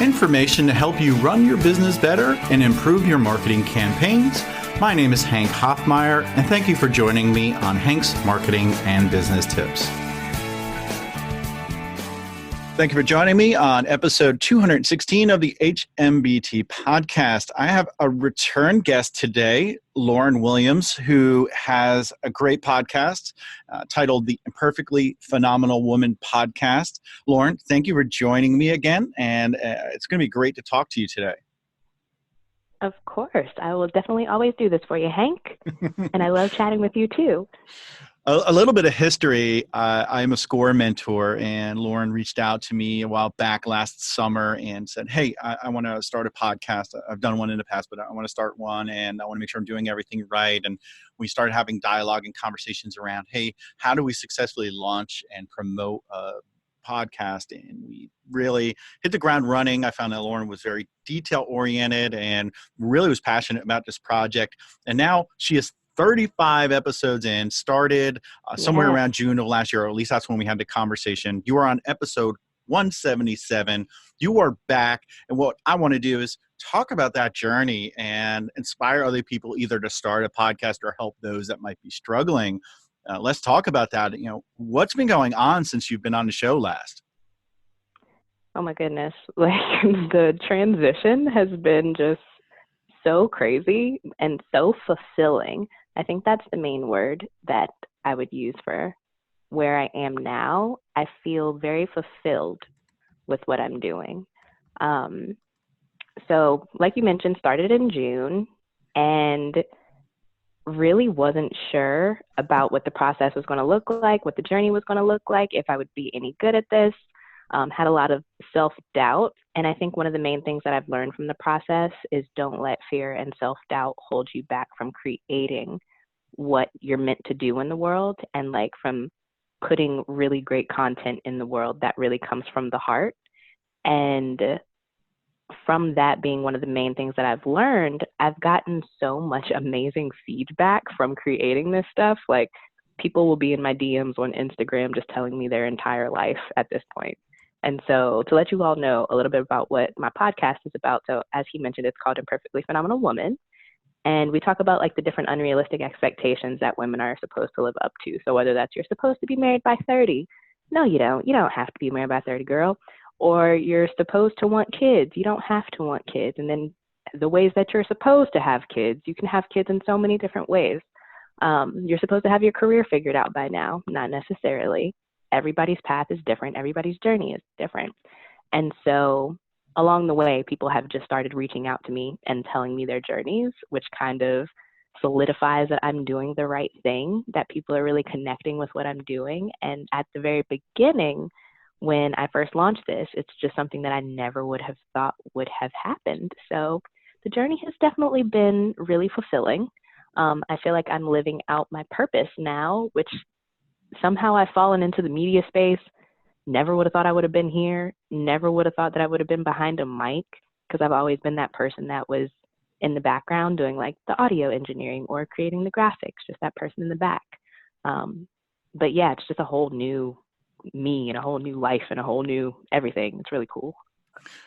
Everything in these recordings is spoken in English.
Information to help you run your business better and improve your marketing campaigns. My name is Hank Hoffmeier, and thank you for joining me on Hank's Marketing and Business Tips. Thank you for joining me on episode 216 of the HMBT podcast. I have a return guest today, Lauren Williams, who has a great podcast titled the Imperfectly Phenomenal Woman Podcast. Lauren, thank you for joining me again, and it's going to be great to talk to you today. Of course. I will definitely always do this for you, Hank, and I love chatting with you too. A little bit of history. I'm a SCORE mentor, and Lauren reached out to me a while back last summer and said, hey, I want to start a podcast. I've done one in the past, but I want to start one, and I want to make sure I'm doing everything right. And we started having dialogue and conversations around, hey, how do we successfully launch and promote a podcast? And we really hit the ground running. I found that Lauren was very detail-oriented and really was passionate about this project. And now she is 35 episodes in, started somewhere around June of last year, or at least that's when we had the conversation. You are on episode 177. You are back. And what I want to do is talk about that journey and inspire other people either to start a podcast or help those that might be struggling. Let's talk about that. You know, what's been going on since you've been on the show last? Oh my goodness. Like the transition has been just so crazy and so fulfilling. I think that's the main word that I would use for where I am now. I feel very fulfilled with what I'm doing. So like you mentioned, started in June and really wasn't sure about what the process was going to look like, what the journey was going to look like, if I would be any good at this. Had a lot of self-doubt. And I think one of the main things that I've learned from the process is don't let fear and self-doubt hold you back from creating what you're meant to do in the world, and like from putting really great content in the world that really comes from the heart. And from that being one of the main things that I've learned, I've gotten so much amazing feedback from creating this stuff. Like people will be in my DMs on Instagram just telling me their entire life at this point. And so to let you all know a little bit about what my podcast is about. So as he mentioned, it's called Imperfectly Phenomenal Woman. And we talk about like the different unrealistic expectations that women are supposed to live up to. So whether that's you're supposed to be married by 30. No, you don't. You don't have to be married by 30, girl. Or you're supposed to want kids. You don't have to want kids. And then the ways that you're supposed to have kids, you can have kids in so many different ways. You're supposed to have your career figured out by now. Not necessarily. Everybody's path is different. Everybody's journey is different. And so along the way, people have just started reaching out to me and telling me their journeys, which kind of solidifies that I'm doing the right thing, that people are really connecting with what I'm doing. And at the very beginning, when I first launched this, it's just something that I never would have thought would have happened. So the journey has definitely been really fulfilling. I feel like I'm living out my purpose now, which somehow I've fallen into the media space. Never would have thought I would have been here. Never would have thought that I would have been behind a mic, because I've always been that person that was in the background doing like the audio engineering or creating the graphics, just that person in the back. But yeah, it's just a whole new me and a whole new life and a whole new everything. It's really cool.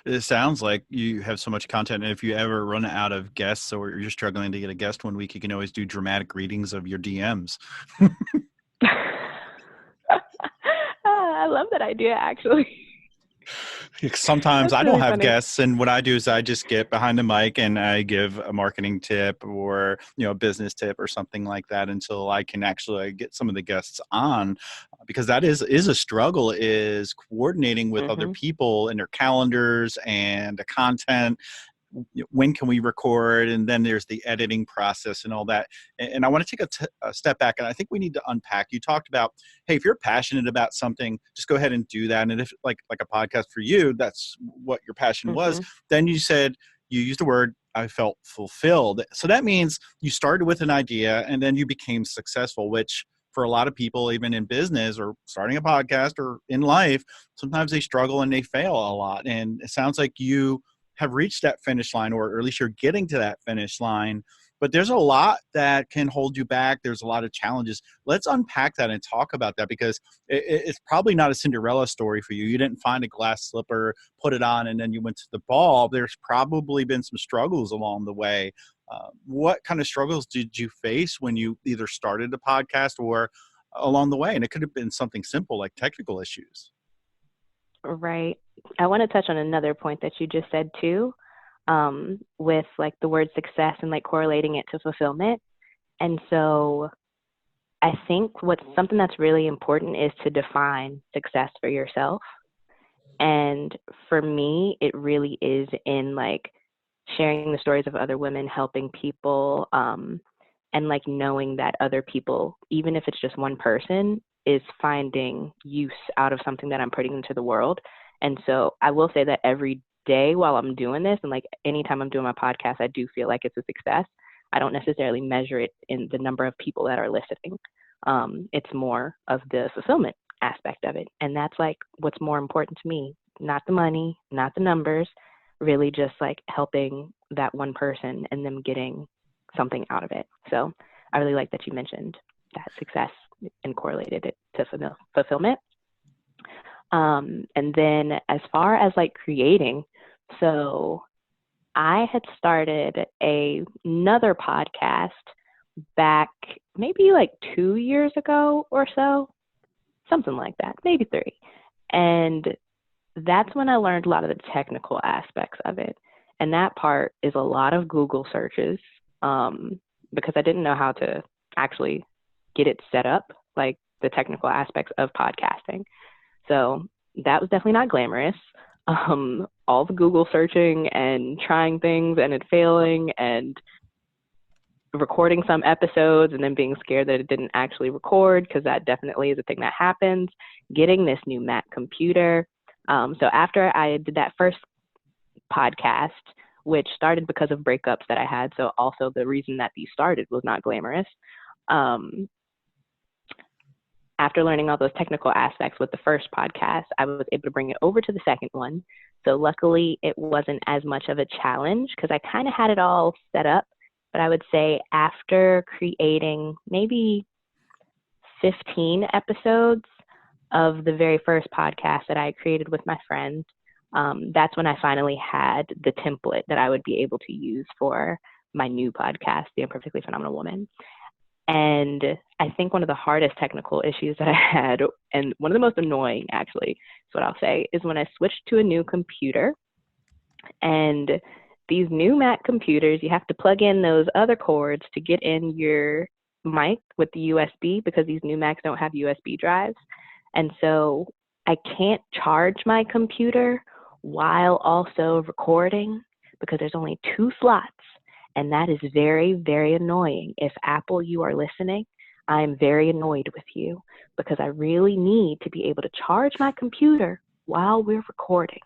It sounds like you have so much content. And if you ever run out of guests or you're struggling to get a guest one week, you can always do dramatic readings of your DMs. I love that idea, actually. Sometimes I That's don't really have funny. guests, and what I do is I just get behind the mic and I give a marketing tip or, a business tip or something like that until I can actually get some of the guests on, because that is a struggle, is coordinating with other people and their calendars and the content. When can we record? And then there's the editing process and all that. And I want to take a step back, and I think we need to unpack. You talked about, hey, if you're passionate about something, just go ahead and do that. And if like a podcast for you, that's what your passion was. Then you said, you used the word, I felt fulfilled. So that means you started with an idea and then you became successful, which for a lot of people, even in business or starting a podcast or in life, sometimes they struggle and they fail a lot. And it sounds like you have reached that finish line, or at least you're getting to that finish line. but there's a lot that can hold you back. There's a lot of challenges. Let's unpack that and talk about that, because it's probably not a Cinderella story for you. You didn't find a glass slipper, put it on, and then you went to the ball. There's probably been some struggles along the way. What kind of struggles did you face when you either started the podcast or along the way? And it could have been something simple like technical issues. Right. I want to touch on another point that you just said too, with like the word success and like correlating it to fulfillment. And so I think something that's really important is to define success for yourself. And for me, it really is in like sharing the stories of other women, helping people, and like knowing that other people, even if it's just one person, is finding use out of something that I'm putting into the world. And so I will say that every day while I'm doing this, and like anytime I'm doing my podcast, I do feel like it's a success. I don't necessarily measure it in the number of people that are listening. It's more of the fulfillment aspect of it. And that's like what's more important to me, not the money, not the numbers, really just like helping that one person and them getting something out of it. So I really like that you mentioned that success and correlated it to fulfillment. And then as far as like creating, so I had started another podcast back maybe like 2 years ago or so, something like that, maybe 3. And that's when I learned a lot of the technical aspects of it. And that part is a lot of Google searches, because I didn't know how to actually get it set up, like the technical aspects of podcasting. So that was definitely not glamorous. All the Google searching and trying things and it failing and recording some episodes and then being scared that it didn't actually record, because that definitely is a thing that happens. Getting this new Mac computer. So after I did that first podcast, which started because of breakups that I had, so also the reason that these started was not glamorous. After learning all those technical aspects with the first podcast, I was able to bring it over to the second one. So luckily, it wasn't as much of a challenge because I kind of had it all set up. But I would say after creating maybe 15 episodes of the very first podcast that I created with my friend, that's when I finally had the template that I would be able to use for my new podcast, The Imperfectly Phenomenal Woman. And I think one of the hardest technical issues that I had, and one of the most annoying actually, is what I'll say, is when I switched to a new computer. And these new Mac computers, you have to plug in those other cords to get in your mic with the USB, because these new Macs don't have USB drives. And so I can't charge my computer while also recording because there's only 2 slots. And that is very, very annoying. If Apple, you are listening, I'm very annoyed with you because I really need to be able to charge my computer while we're recording.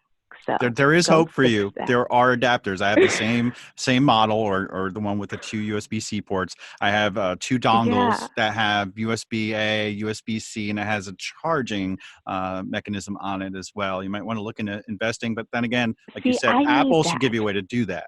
So there is hope for you. That. There are adapters. I have the same model, or the one with the 2 USB-C ports. I have 2 dongles that have USB-A, USB-C, and it has a charging mechanism on it as well. You might want to look into investing, but then again, like you said, Apple should give you a way to do that.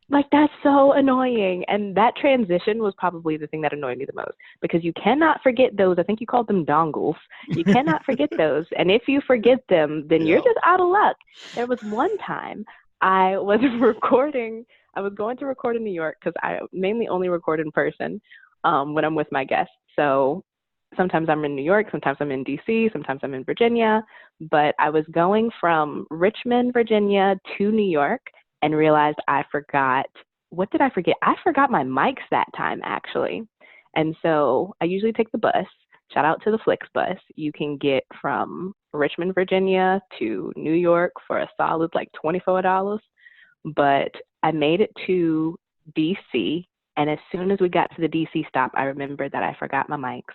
Like, that's so annoying. And that transition was probably the thing that annoyed me the most, because you cannot forget those. I think you called them dongles. You cannot forget those. And if you forget them, then you're just out of luck. There was one time I was going to record in New York, because I mainly only record in person when I'm with my guests. So sometimes I'm in New York, sometimes I'm in DC, sometimes I'm in Virginia. But I was going from Richmond, Virginia to New York, and realized I forgot. What did I forget? I forgot my mics that time, actually. And so I usually take the bus. Shout out to the Flixbus. You can get from Richmond, Virginia to New York for a solid like $24. But I made it to DC. And as soon as we got to the DC stop, I remembered that I forgot my mics.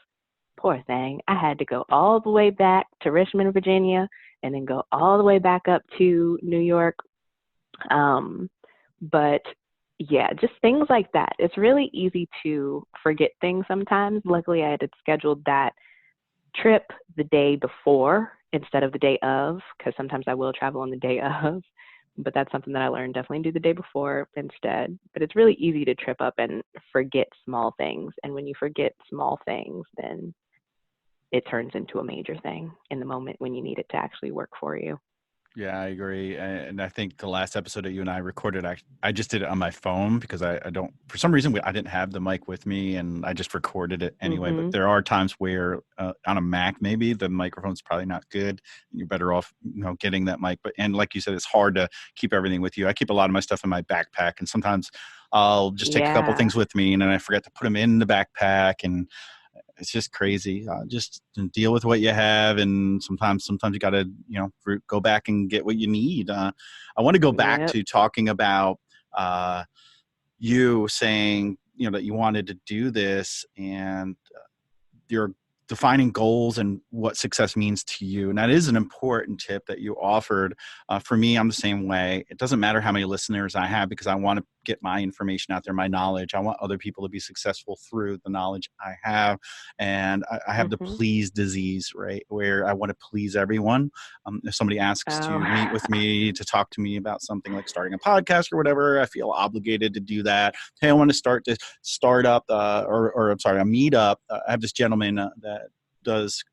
Poor thing. I had to go all the way back to Richmond, Virginia, and then go all the way back up to New York. But yeah, just things like that. It's really easy to forget things sometimes. Luckily, I had scheduled that trip the day before instead of the day of, because sometimes I will travel on the day of. But that's something that I learned. Definitely do the day before instead. But it's really easy to trip up and forget small things. And when you forget small things, then it turns into a major thing in the moment when you need it to actually work for you. Yeah, I agree. And I think the last episode that you and I recorded, I just did it on my phone because I don't, for some reason, I didn't have the mic with me and I just recorded it anyway. But Mhm. there are times where on a Mac, maybe the microphone's probably not good. And you're better off, getting that mic. But, and like you said, it's hard to keep everything with you. I keep a lot of my stuff in my backpack, and sometimes I'll just take a couple Yeah. things with me and then I forget to put them in the backpack. And it's just crazy. Just deal with what you have, and sometimes you got to go back and get what you need. I want to go back Yep. to talking about you saying that you wanted to do this, and your defining goals and what success means to you. And that is an important tip that you offered. For me, I'm the same way. It doesn't matter how many listeners I have, because I want to get my information out there, my knowledge. I want other people to be successful through the knowledge I have. And I have the Mhm. please disease, right? Where I want to please everyone. If somebody asks to meet with Oh. me, to talk to me about something like starting a podcast or whatever, I feel obligated to do that. Hey, I want to start this startup, or I'm sorry, a meetup. I have this gentleman that does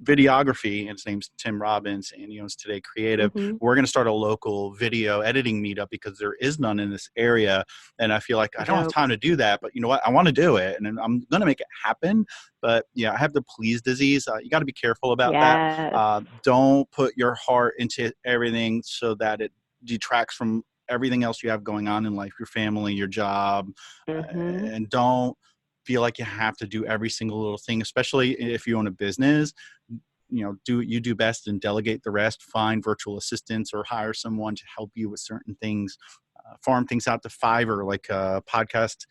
videography, and his name's Tim Robbins, and he owns Today Creative. Mhm. We're going to start a local video editing meetup because there is none in this area. And I feel like I don't have Dope. time to do that, but you know what? I want to do it, and I'm going to make it happen. But yeah, I have the please disease. You got to be careful about that. Yes. Don't put your heart into everything so that it detracts from everything else you have going on in life, your family, your job, Mhm. and don't feel like you have to do every single little thing, especially if you own a business. Do what you do best and delegate the rest. Find virtual assistants or hire someone to help you with certain things. Farm things out to Fiverr, like podcast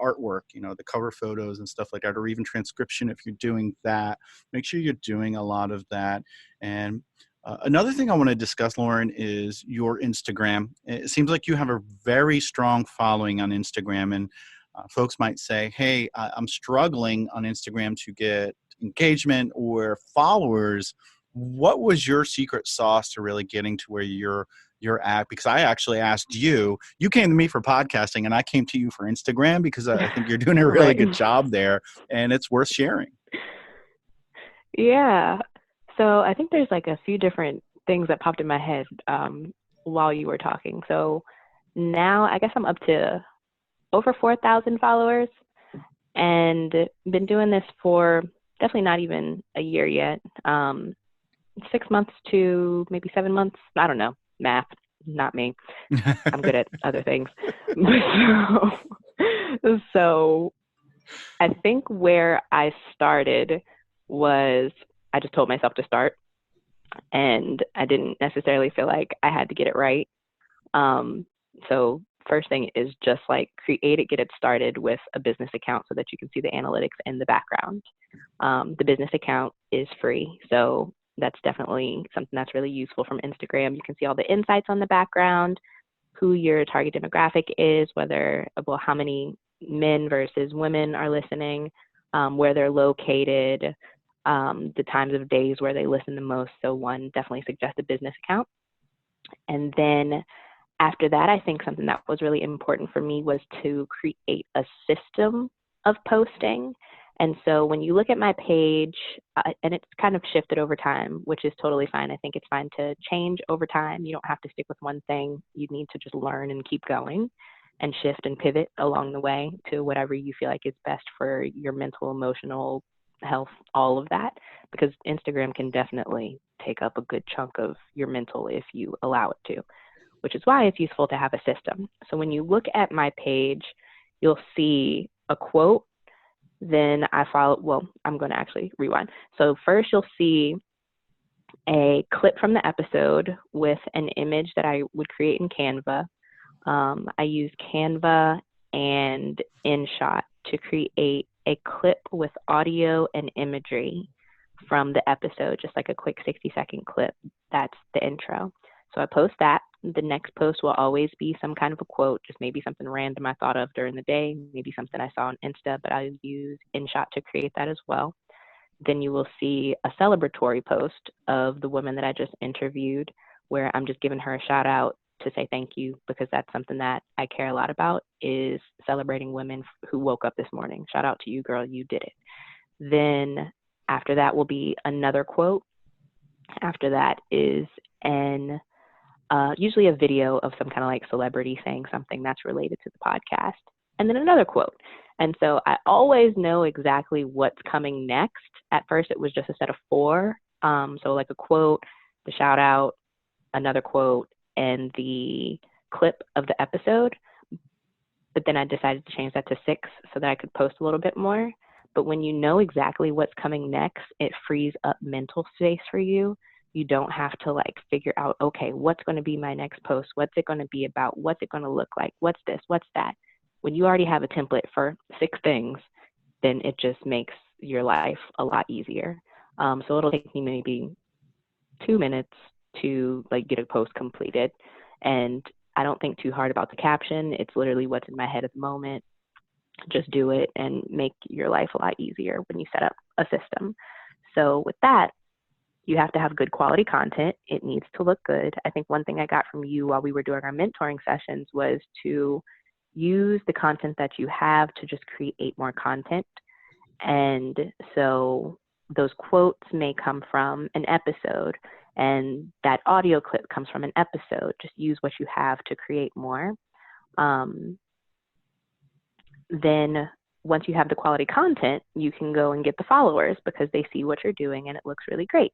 artwork, the cover photos and stuff like that, or even transcription. If you're doing that, make sure you're doing a lot of that. And another thing I want to discuss, Lauren, is your Instagram. It seems like you have a very strong following on Instagram, and folks might say, hey, I'm struggling on Instagram to get engagement or followers. What was your secret sauce to really getting to where you're at? Because I actually asked you. You came to me for podcasting, and I came to you for Instagram because I think you're doing a really Right. good job there, and it's worth sharing. Yeah. So I think there's like a few different things that popped in my head while you were talking. So now I guess I'm up to over 4,000 followers, and been doing this for definitely not even a year yet. 6 months to maybe 7 months. I don't know. Math, not me. I'm good at other things. So I think where I started was I just told myself to start, and I didn't necessarily feel like I had to get it right. So first thing is just like create it, get it started with a business account so that you can see the analytics in the background. The business account is free, so that's definitely something that's really useful from Instagram. You can see all the insights on the background, who your target demographic is, how many men versus women are listening, where they're located, the times of days where they listen the most. So one, definitely suggest a business account. And then after that, I think something that was really important for me was to create a system of posting. And so when you look at my page, and it's kind of shifted over time, which is totally fine. I think it's fine to change over time. You don't have to stick with one thing. You need to just learn and keep going and shift and pivot along the way to whatever you feel like is best for your mental, emotional health, all of that, because Instagram can definitely take up a good chunk of your mental if you allow it to, which is why it's useful to have a system. So when you look at my page, you'll see a quote. Then I'm going to actually rewind. So first you'll see a clip from the episode with an image that I would create in Canva. I use Canva and InShot to create a clip with audio and imagery from the episode, just like a quick 60-second clip. That's the intro. So I post that. The next post will always be some kind of a quote, just maybe something random I thought of during the day, maybe something I saw on Insta, but I use InShot to create that as well. Then you will see a celebratory post of the woman that I just interviewed, where I'm just giving her a shout out to say thank you, because that's something that I care a lot about, is celebrating women who woke up this morning. Shout out to you, girl, you did it. Then after that will be another quote. After that is usually a video of some kind of like celebrity saying something that's related to the podcast, and then another quote. And so I always know exactly what's coming next. At first, it was just a set of 4. So like a quote, the shout out, another quote, and the clip of the episode. But then I decided to change that to 6 so that I could post a little bit more. But when you know exactly what's coming next, it frees up mental space for you. You don't have to like figure out, okay, what's going to be my next post? What's it going to be about? What's it going to look like? What's this? What's that? When you already have a template for 6 things, then it just makes your life a lot easier. So it'll take me maybe 2 minutes to like get a post completed. And I don't think too hard about the caption. It's literally what's in my head at the moment. Just do it and make your life a lot easier when you set up a system. So with that, you have to have good quality content. It needs to look good. I think one thing I got from you while we were doing our mentoring sessions was to use the content that you have to just create more content. And so those quotes may come from an episode, and that audio clip comes from an episode. Just use what you have to create more. Then once you have the quality content, you can go and get the followers because they see what you're doing and it looks really great.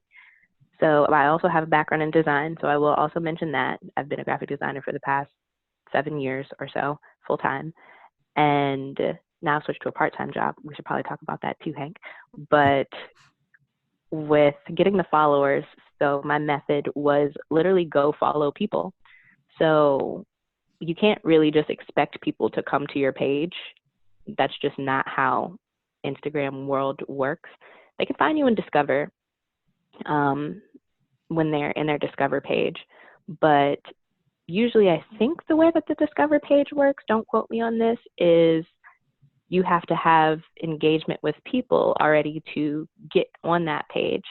So I also have a background in design, so I will also mention that. I've been a graphic designer for the past 7 years or so, full time, and now I've switched to a part-time job. We should probably talk about that too, Hank. But with getting the followers, so my method was literally go follow people. So you can't really just expect people to come to your page. That's just not how Instagram world works. They can find you and discover when they're in their discover page. But usually I think the way that the discover page works, don't quote me on this, is you have to have engagement with people already to get on that page,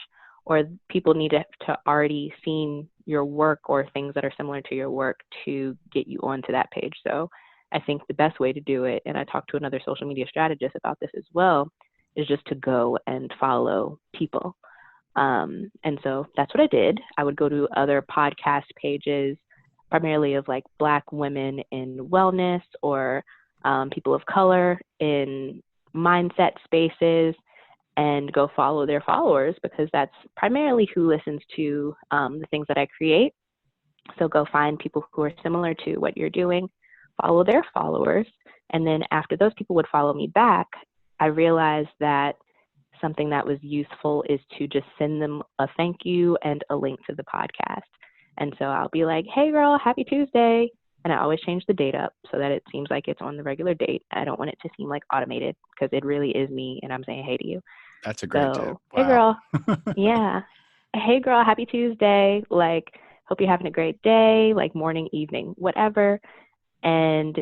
or people need to already seen your work or things that are similar to your work to get you onto that page. So I think the best way to do it, and I talked to another social media strategist about this as well, is just to go and follow people. And so that's what I did. I would go to other podcast pages, primarily of like Black women in wellness, or people of color in mindset spaces, and go follow their followers, because that's primarily who listens to the things that I create. So go find people who are similar to what you're doing, follow their followers. And then after those people would follow me back, I realized that something that was useful is to just send them a thank you and a link to the podcast. And so I'll be like, hey girl, happy Tuesday. And I always change the date up so that it seems like it's on the regular date. I don't want it to seem like automated, because it really is me and I'm saying hey to you. That's a great tip. Wow. Hey girl. Yeah. Hey girl, happy Tuesday. Like, hope you're having a great day, like morning, evening, whatever. And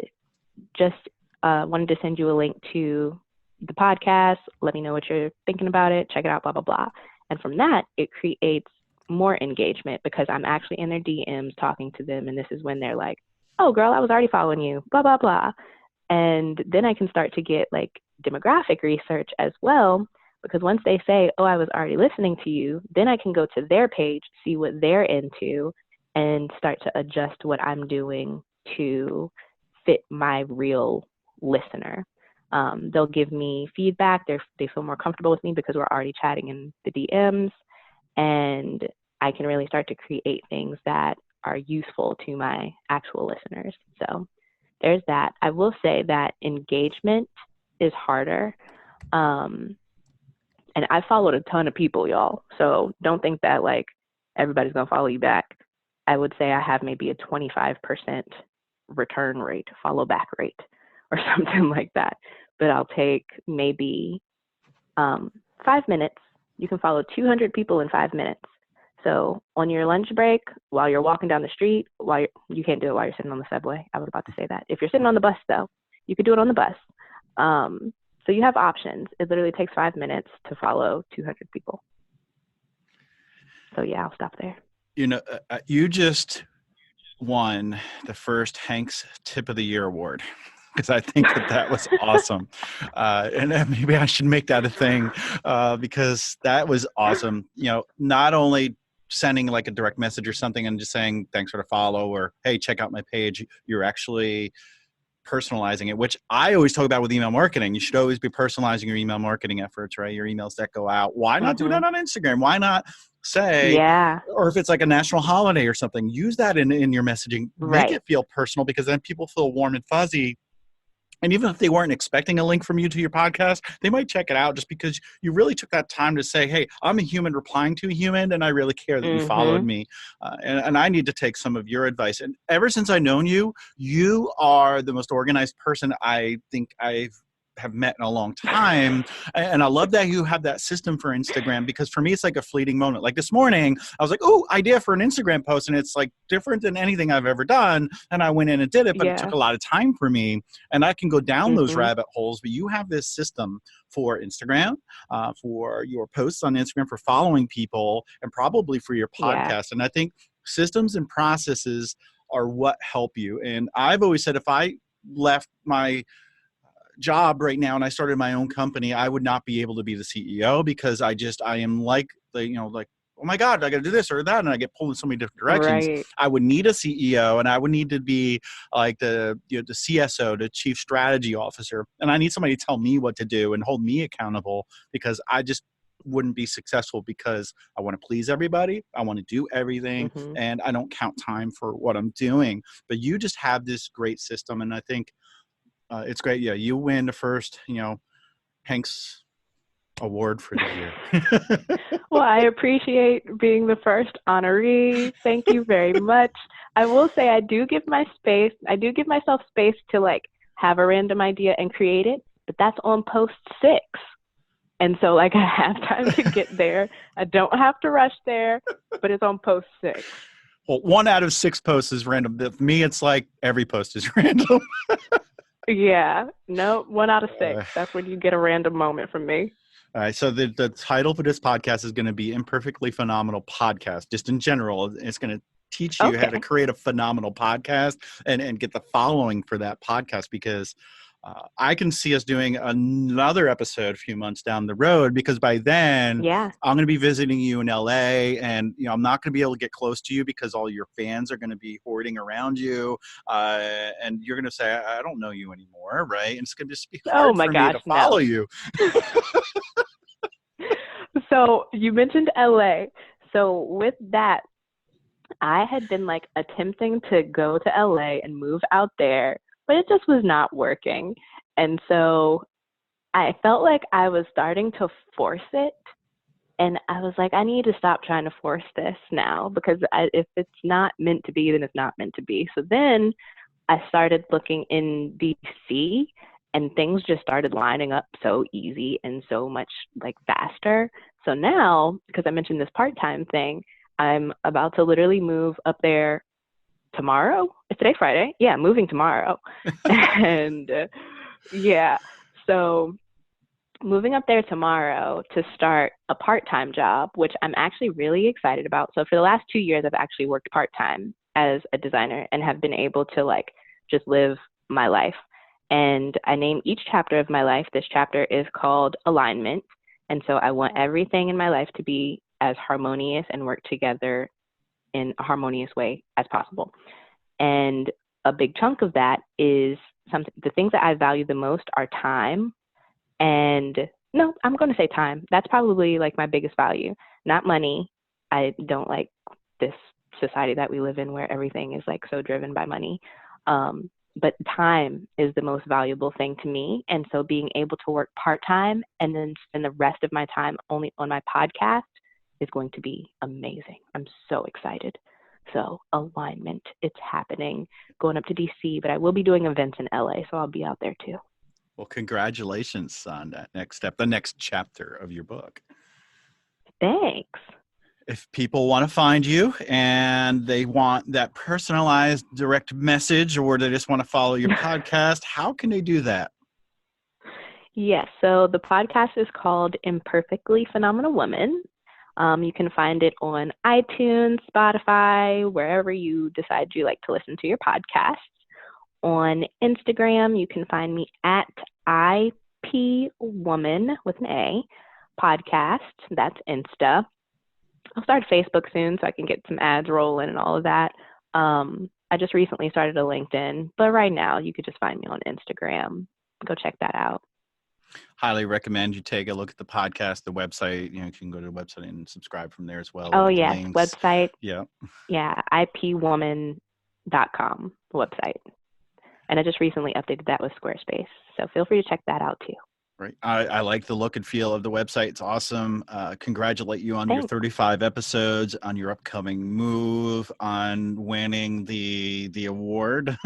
just wanted to send you a link to the podcast. Let me know what you're thinking about it. Check it out, blah, blah, blah. And from that, it creates more engagement, because I'm actually in their DMs talking to them. And this is when they're like, oh girl, I was already following you, blah, blah, blah. And then I can start to get like demographic research as well, because once they say, oh, I was already listening to you, then I can go to their page, see what they're into, and start to adjust what I'm doing to fit my real listener. They'll give me feedback. They feel more comfortable with me because we're already chatting in the DMs, and I can really start to create things that are useful to my actual listeners. So there's that. I will say that engagement is harder. And I followed a ton of people, y'all. So don't think that like everybody's going to follow you back. I would say I have maybe a 25% return rate, follow back rate, or something like that. But I'll take maybe 5 minutes. You can follow 200 people in 5 minutes. So on your lunch break, while you're walking down the street, you can't do it while you're sitting on the subway. I was about to say that. If you're sitting on the bus, though, you could do it on the bus. So you have options. It literally takes 5 minutes to follow 200 people. So yeah, I'll stop there. You know, you just won the first Hank's Tip of the Year award. Because I think that was awesome. And maybe I should make that a thing because that was awesome. Not only sending like a direct message or something and just saying, thanks for the follow, or, hey, check out my page. You're actually personalizing it, which I always talk about with email marketing. You should always be personalizing your email marketing efforts, right? Your emails that go out. Why not do that on Instagram? Why not say, or if it's like a national holiday or something, use that in your messaging, make it feel personal, because then people feel warm and fuzzy. And even if they weren't expecting a link from you to your podcast, they might check it out just because you really took that time to say, hey, I'm a human replying to a human, and I really care that you followed me. And I need to take some of your advice. And ever since I've known you, you are the most organized person I think I've have met in a long time. And I love that you have that system for Instagram, because for me, it's like a fleeting moment. Like this morning, I was like, oh, idea for an Instagram post. And it's like different than anything I've ever done. And I went in and did it, but it took a lot of time for me. And I can go down those rabbit holes, but you have this system for Instagram, for your posts on Instagram, for following people, and probably for your podcast. And I think systems and processes are what help you. And I've always said, if I left my job right now and I started my own company, I would not be able to be the CEO, because I am like oh my God, I got to do this or that, and I get pulled in so many different directions. I would need a CEO, and I would need to be like the CSO, the Chief Strategy Officer, and I need somebody to tell me what to do and hold me accountable, because I just wouldn't be successful, because I want to please everybody. I want to do everything, and I don't count time for what I'm doing. But you just have this great system, and I think it's great. Yeah, you win the first, Hank's award for the year. Well, I appreciate being the first honoree. Thank you very much. I will say I do give myself space to like have a random idea and create it, but that's on post 6. And so like I have time to get there. I don't have to rush there, but it's on post 6. Well, 1 out of 6 posts is random. For me, it's like every post is random. Yeah, no, 1 out of 6. That's when you get a random moment from me. All right. So the title for this podcast is going to be Imperfectly Phenomenal Podcast. Just in general, it's going to teach you how to create a phenomenal podcast and get the following for that podcast, because I can see us doing another episode a few months down the road, because by then I'm going to be visiting you in LA, and I'm not going to be able to get close to you because all your fans are going to be hoarding around you, and you're going to say, I don't know you anymore, right? And it's going to just be hard for me to follow you. So you mentioned LA. So with that, I had been like attempting to go to LA and move out there, but it just was not working. And so I felt like I was starting to force it. And I was like, I need to stop trying to force this now, because if it's not meant to be, then it's not meant to be. So then I started looking in DC, and things just started lining up so easy and so much like faster. So now, because I mentioned this part-time thing, I'm about to literally move up there tomorrow. Is today Friday? Yeah, moving tomorrow. And so moving up there tomorrow to start a part-time job, which I'm actually really excited about. So for the last 2 years, I've actually worked part-time as a designer and have been able to like just live my life. And I name each chapter of my life. This chapter is called Alignment. And so I want everything in my life to be as harmonious and work together in a harmonious way as possible. And a big chunk of that is the things that I value the most are time. And no, I'm going to say time. That's probably like my biggest value, not money. I don't like this society that we live in where everything is like so driven by money. But time is the most valuable thing to me. And so being able to work part-time and then spend the rest of my time only on my podcast is going to be amazing. I'm so excited. So alignment, it's happening. Going up to DC, but I will be doing events in LA, so I'll be out there too. Well, congratulations on that next step, the next chapter of your book. Thanks. If people want to find you and they want that personalized direct message, or they just want to follow your podcast, how can they do that? Yes. So the podcast is called Imperfectly Phenomenal Woman. You can find it on iTunes, Spotify, wherever you decide you like to listen to your podcasts. On Instagram, you can find me at IPWoman with an A podcast. That's Insta. I'll start Facebook soon so I can get some ads rolling and all of that. I just recently started a LinkedIn, but right now you could just find me on Instagram. Go check that out. Highly recommend you take a look at the podcast, the website. You can go to the website and subscribe from there as well. Oh, yes. Links. Website. Yeah. Yeah. IPWoman.com website. And I just recently updated that with Squarespace. So feel free to check that out too. Right. I like the look and feel of the website. It's awesome. Congratulate you on Thanks. your 35 episodes, on your upcoming move, on winning the award.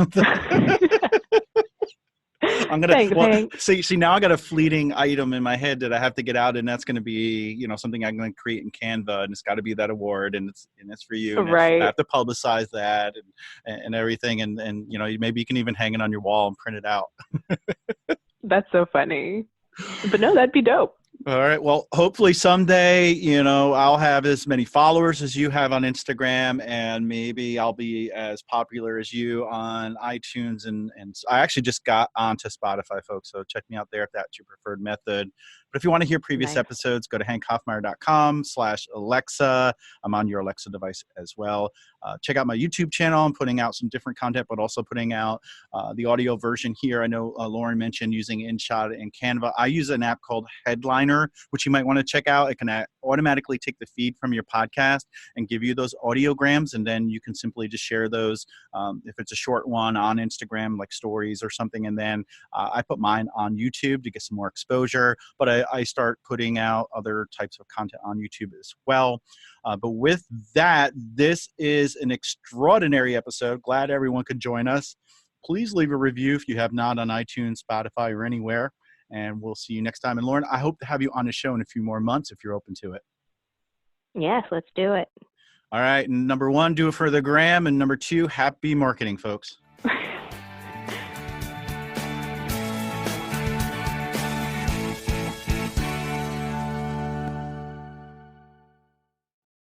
I'm gonna see now I got a fleeting item in my head that I have to get out, and that's going to be something I'm going to create in Canva, and it's got to be that award, and it's for you. And right. I have to publicize that and everything, and maybe you can even hang it on your wall and print it out. That's so funny. But no, that'd be dope. All right. Well, hopefully someday, I'll have as many followers as you have on Instagram, and maybe I'll be as popular as you on iTunes. And I actually just got onto Spotify, folks. So check me out there if that's your preferred method. But if you want to hear previous episodes, go to hankhoffmeier.com/Alexa. I'm on your Alexa device as well. Check out my YouTube channel. I'm putting out some different content, but also putting out the audio version here. I know Lauren mentioned using InShot and Canva. I use an app called Headliner, which you might want to check out. It can automatically take the feed from your podcast and give you those audiograms, and then you can simply just share those if it's a short one on Instagram, like stories or something. And then I put mine on YouTube to get some more exposure, but I start putting out other types of content on YouTube as well. But with that, this is an extraordinary episode. Glad everyone could join us. Please leave a review if you have not on iTunes, Spotify, or anywhere. And we'll see you next time. And Lauren, I hope to have you on the show in a few more months if you're open to it. Yes, let's do it. All right. And number 1, do it for the gram. And number 2, happy marketing, folks.